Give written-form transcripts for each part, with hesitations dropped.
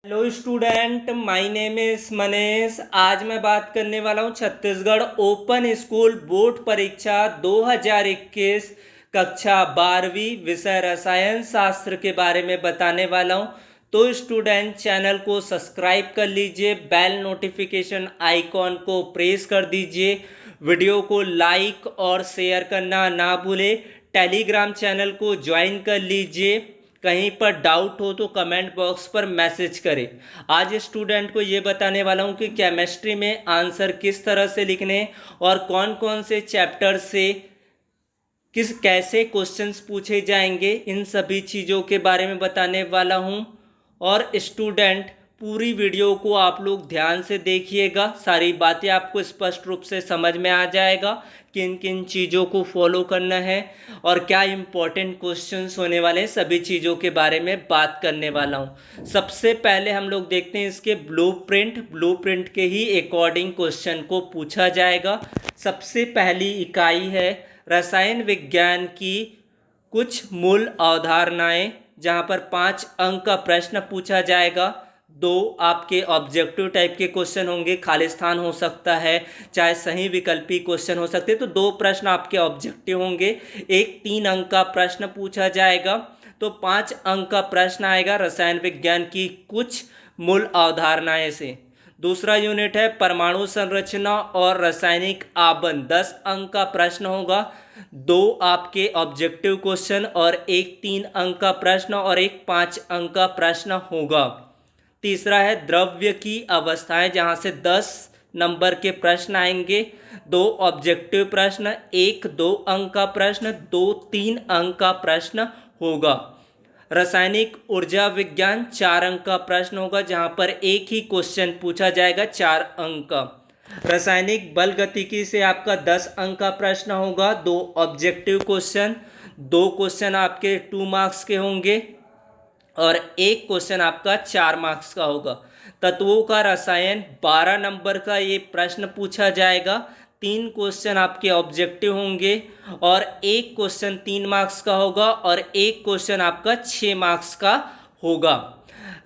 Hello student, my name is Manish. आज मैं बात करने वाला हूँ छत्तीसगढ़ ओपन स्कूल बोर्ड परीक्षा 2021 कक्षा 12वीं विषय रसायन शास्त्र के बारे में बताने वाला हूँ। तो स्टूडेंट, चैनल को सब्सक्राइब कर लीजिए, बेल नोटिफिकेशन आइकॉन को प्रेस कर दीजिए, वीडियो को लाइक और शेयर करना ना भूलें। टेलीग्राम चैनल को ज्वाइन कर लीजिए। कहीं पर डाउट हो तो कमेंट बॉक्स पर मैसेज करें। आज स्टूडेंट को ये बताने वाला हूँ कि केमिस्ट्री में आंसर किस तरह से लिखने और कौन कौन से चैप्टर से कैसे क्वेश्चंस पूछे जाएंगे, इन सभी चीज़ों के बारे में बताने वाला हूँ। और स्टूडेंट, पूरी वीडियो को आप लोग ध्यान से देखिएगा, सारी बातें आपको स्पष्ट रूप से समझ में आ जाएगा किन किन चीज़ों को फॉलो करना है और क्या इम्पोर्टेंट क्वेश्चंस होने वाले हैं। सभी चीज़ों के बारे में बात करने वाला हूँ। सबसे पहले हम लोग देखते हैं इसके ब्लूप्रिंट के ही अकॉर्डिंग क्वेश्चन को पूछा जाएगा। सबसे पहली इकाई है रसायन विज्ञान की कुछ मूल अवधारणाएं, जहां पर 5 अंक का प्रश्न पूछा जाएगा। 2 आपके ऑब्जेक्टिव टाइप के क्वेश्चन होंगे, खालिस्तान हो सकता है, चाहे सही विकल्पी क्वेश्चन हो सकते हैं। तो 2 प्रश्न आपके ऑब्जेक्टिव होंगे। एक 3 अंक का प्रश्न पूछा जाएगा। तो 5 अंक का प्रश्न आएगा रसायन विज्ञान की कुछ मूल अवधारणाएं से। दूसरा यूनिट है परमाणु संरचना और रासायनिक आबंध, 10 अंक का प्रश्न होगा। 2 आपके ऑब्जेक्टिव क्वेश्चन और एक 3 अंक का प्रश्न और एक 5 अंक का प्रश्न होगा। तीसरा है द्रव्य की अवस्थाएं, जहां से 10 नंबर के प्रश्न आएंगे। 2 ऑब्जेक्टिव प्रश्न, एक 2 अंक का प्रश्न, 2 3 अंक का प्रश्न होगा। रासायनिक ऊर्जा विज्ञान 4 अंक का प्रश्न होगा, जहां पर एक ही क्वेश्चन पूछा जाएगा 4 अंक का। रासायनिक बल गतिकी से आपका 10 अंक का प्रश्न होगा। 2 ऑब्जेक्टिव क्वेश्चन, 2 क्वेश्चन आपके 2 मार्क्स के होंगे और एक क्वेश्चन आपका 4 मार्क्स का होगा। तत्वों का रसायन 12 नंबर का ये प्रश्न पूछा जाएगा। 3 क्वेश्चन आपके ऑब्जेक्टिव होंगे और एक क्वेश्चन 3 मार्क्स का होगा और एक क्वेश्चन आपका 6 मार्क्स का होगा।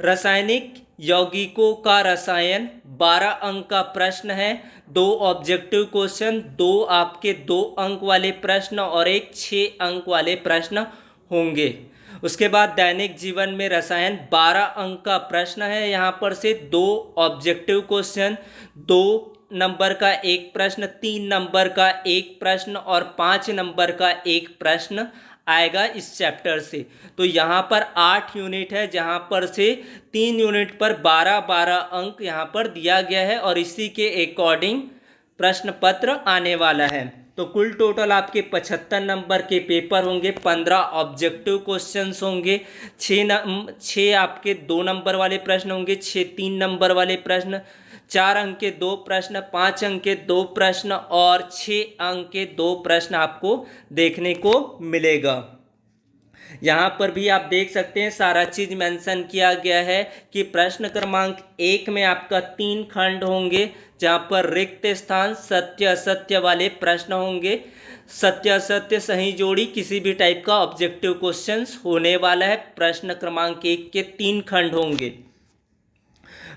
रासायनिक यौगिकों का रसायन 12 अंक का प्रश्न है। 2 ऑब्जेक्टिव क्वेश्चन, 2 आपके 2 अंक वाले प्रश्न और एक 6 अंक वाले प्रश्न होंगे। उसके बाद दैनिक जीवन में रसायन 12 अंक का प्रश्न है। यहाँ पर से 2 ऑब्जेक्टिव क्वेश्चन, 2 नंबर का एक प्रश्न, 3 नंबर का एक प्रश्न और 5 नंबर का एक प्रश्न आएगा इस चैप्टर से। तो यहाँ पर 8 यूनिट है, जहाँ पर से 3 यूनिट पर 12-12 अंक यहाँ पर दिया गया है और इसी के अकॉर्डिंग प्रश्न पत्र आने वाला है। तो कुल टोटल आपके 75 नंबर के पेपर होंगे। 15 ऑब्जेक्टिव क्वेश्चंस होंगे, 6 आपके 2 नंबर वाले प्रश्न होंगे, 6 3 नंबर वाले प्रश्न, 4 अंक के 2 प्रश्न, 5 अंक के 2 प्रश्न और 6 अंक के 2 प्रश्न आपको देखने को मिलेगा। यहाँ पर भी आप देख सकते हैं सारा चीज मेंशन किया गया है कि प्रश्न क्रमांक 1 में आपका 3 खंड होंगे, जहाँ पर रिक्त स्थान सत्य असत्य वाले प्रश्न होंगे। सत्य असत्य सही जोड़ी किसी भी टाइप का ऑब्जेक्टिव क्वेश्चंस होने वाला है। प्रश्न क्रमांक 1 के 3 खंड होंगे।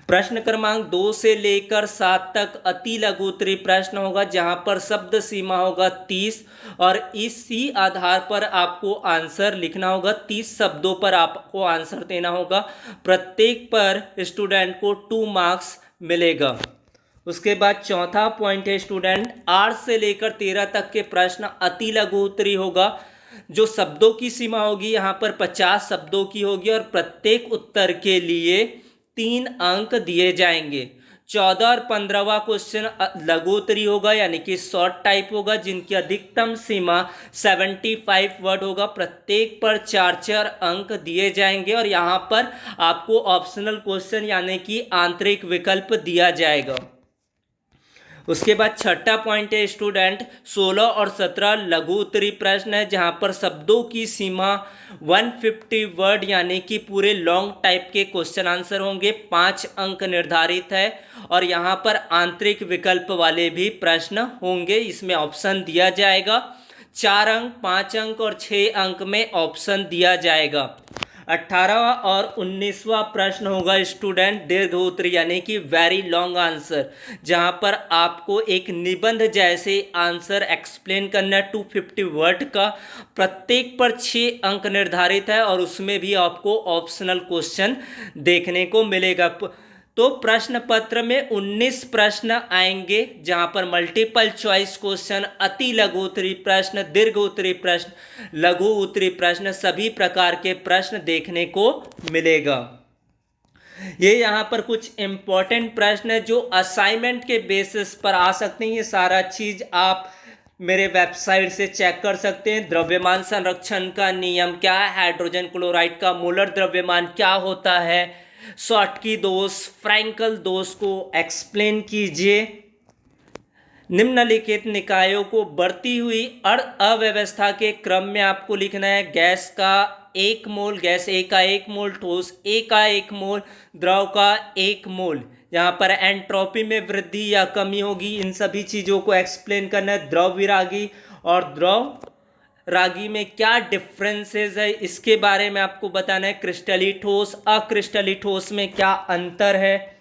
प्रश्न क्रमांक 2 से लेकर 7 तक अति लघुत्तरीय प्रश्न होगा, जहां पर शब्द सीमा होगा 30 और इसी आधार पर आपको आंसर लिखना होगा। 30 शब्दों पर आपको आंसर देना होगा। प्रत्येक पर स्टूडेंट को 2 मार्क्स मिलेगा। उसके बाद चौथा पॉइंट है स्टूडेंट, 8 से लेकर 13 तक के प्रश्न अति लघुत्तरीय होगा। जो शब्दों की सीमा होगी यहाँ पर 50 शब्दों की होगी और प्रत्येक उत्तर के लिए 3 अंक दिए जाएंगे। 14 और 15वां क्वेश्चन लघुत्तरीय होगा, यानी कि शॉर्ट टाइप होगा, जिनकी अधिकतम सीमा 75 वर्ड होगा। प्रत्येक पर 4-4 अंक दिए जाएंगे और यहाँ पर आपको ऑप्शनल क्वेश्चन यानी कि आंतरिक विकल्प दिया जाएगा। उसके बाद छठा पॉइंट है स्टूडेंट, 16 और 17 लघु उत्तरीय प्रश्न है, जहां पर शब्दों की सीमा 150 वर्ड यानी कि पूरे लॉन्ग टाइप के क्वेश्चन आंसर होंगे। 5 अंक निर्धारित है और यहां पर आंतरिक विकल्प वाले भी प्रश्न होंगे। इसमें ऑप्शन दिया जाएगा, 4 अंक, 5 अंक और 6 अंक में ऑप्शन दिया जाएगा। 18वां और 19वां प्रश्न होगा स्टूडेंट दीर्घोत्तरी यानी कि वेरी लॉन्ग आंसर, जहां पर आपको एक निबंध जैसे आंसर एक्सप्लेन करना है 250 वर्ड का। प्रत्येक पर 6 अंक निर्धारित है और उसमें भी आपको ऑप्शनल क्वेश्चन देखने को मिलेगा। तो प्रश्न पत्र में 19 प्रश्न आएंगे, जहां पर मल्टीपल चॉइस क्वेश्चन, अति लघु उत्तरी प्रश्न, दीर्घ उत्तरी प्रश्न, लघु उत्तरी प्रश्न, सभी प्रकार के प्रश्न देखने को मिलेगा। ये यहाँ पर कुछ इंपॉर्टेंट प्रश्न है जो असाइनमेंट के बेसिस पर आ सकते हैं। ये सारा चीज आप मेरे वेबसाइट से चेक कर सकते हैं। द्रव्यमान संरक्षण का नियम क्या है, हाइड्रोजन क्लोराइड का मोलर द्रव्यमान क्या होता है, शॉटकी दोष, फ्रैंकल दोष को एक्सप्लेन कीजिए। निम्नलिखित निकायों को बढ़ती हुई अव्यवस्था के क्रम में आपको लिखना है। गैस का 1 मोल, गैस ए का 1 मोल, ठोस ए का 1 मोल, द्रव का 1 मोल। यहाँ पर एंट्रोपी में वृद्धि या कमी होगी, इन सभी चीज़ों को एक्सप्लेन करना है। द्रव विरागी और द्रव रागी में क्या डिफरेंसेस है इसके बारे में आपको बताना है। क्रिस्टली ठोस, अक्रिस्टली ठोस में क्या अंतर है।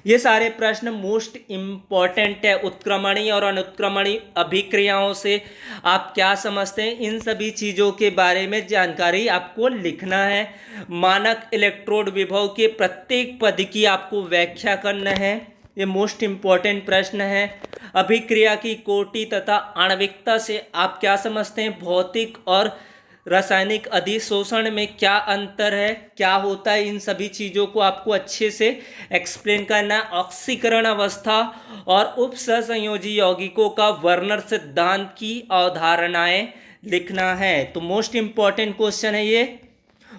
ये सारे प्रश्न मोस्ट इम्पॉर्टेंट है। उत्क्रमणीय और अनुत्क्रमणीय अभिक्रियाओं से आप क्या समझते हैं, इन सभी चीज़ों के बारे में जानकारी आपको लिखना है। मानक इलेक्ट्रोड विभव के प्रत्येक पद की आपको व्याख्या करना है, ये मोस्ट इम्पॉर्टेंट प्रश्न है। अभिक्रिया की कोटि तथा आणविकता से आप क्या समझते हैं, भौतिक और रासायनिक अधिशोषण में क्या अंतर है, क्या होता है, इन सभी चीज़ों को आपको अच्छे से एक्सप्लेन करना है। ऑक्सीकरण अवस्था और उपसंयोजी यौगिकों का वर्नर सिद्धांत की अवधारणाएं लिखना है। तो मोस्ट इम्पॉर्टेंट क्वेश्चन है ये।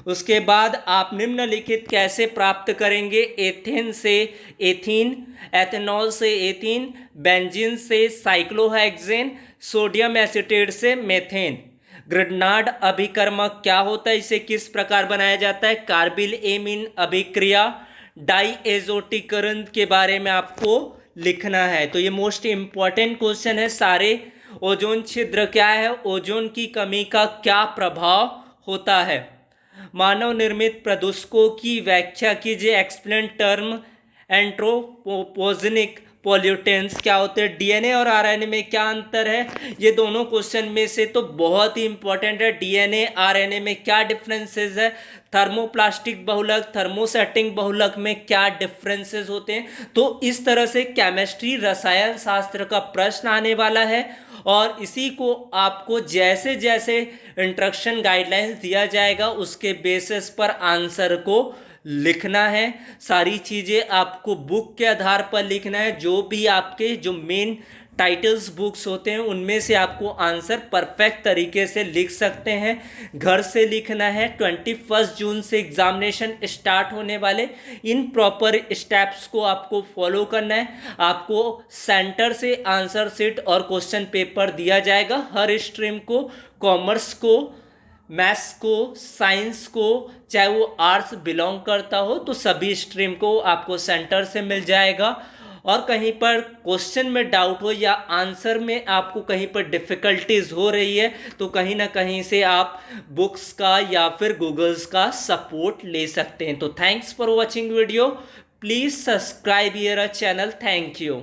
उसके बाद आप निम्नलिखित कैसे प्राप्त करेंगे, एथेन से एथीन, एथेनॉल से एथीन, बेंजीन से साइक्लोहेक्सेन, सोडियम एसीटेट से मेथेन। ग्रिग्नार्ड अभिकर्मक क्या होता है, इसे किस प्रकार बनाया जाता है। कार्बिल एमीन अभिक्रिया, डाईएजोटीकरण के बारे में आपको लिखना है। तो ये मोस्ट इम्पॉर्टेंट क्वेश्चन है सारे। ओजोन छिद्र क्या है, ओजोन की कमी का क्या प्रभाव होता है। मानव निर्मित प्रदूषकों की व्याख्या कीजिए। एक्सप्लेन टर्म एंट्रोपोजेनिक पॉल्यूटेंट्स क्या होते हैं। डीएनए और आरएनए में क्या अंतर है, ये दोनों क्वेश्चन में से तो बहुत ही इंपॉर्टेंट है। डीएनए आरएनए में क्या डिफरेंसेस है, थर्मोप्लास्टिक बहुलक, थर्मोसेटिंग बहुलक में क्या डिफरेंसेस होते हैं। तो इस तरह से केमिस्ट्री रसायन शास्त्र का प्रश्न आने वाला है और इसी को आपको जैसे जैसे इंस्ट्रक्शन गाइडलाइंस दिया जाएगा उसके बेसिस पर आंसर को लिखना है। सारी चीज़ें आपको बुक के आधार पर लिखना है। जो भी आपके जो मेन टाइटल्स बुक्स होते हैं उनमें से आपको आंसर परफेक्ट तरीके से लिख सकते हैं। घर से लिखना है। 21 जून से एग्जामिनेशन स्टार्ट होने वाले, इन प्रॉपर स्टेप्स को आपको फॉलो करना है। आपको सेंटर से आंसर शीट और क्वेश्चन पेपर दिया जाएगा हर स्ट्रीम को, कॉमर्स को, मैथ्स को, साइंस को, चाहे वो आर्ट्स बिलोंग करता हो तो सभी स्ट्रीम को आपको सेंटर से मिल जाएगा। और कहीं पर क्वेश्चन में डाउट हो या आंसर में आपको कहीं पर डिफ़िकल्टीज हो रही है तो कहीं ना कहीं से आप बुक्स का या फिर गूगल्स का सपोर्ट ले सकते हैं। तो thanks for watching video, please subscribe your channel. Thank you.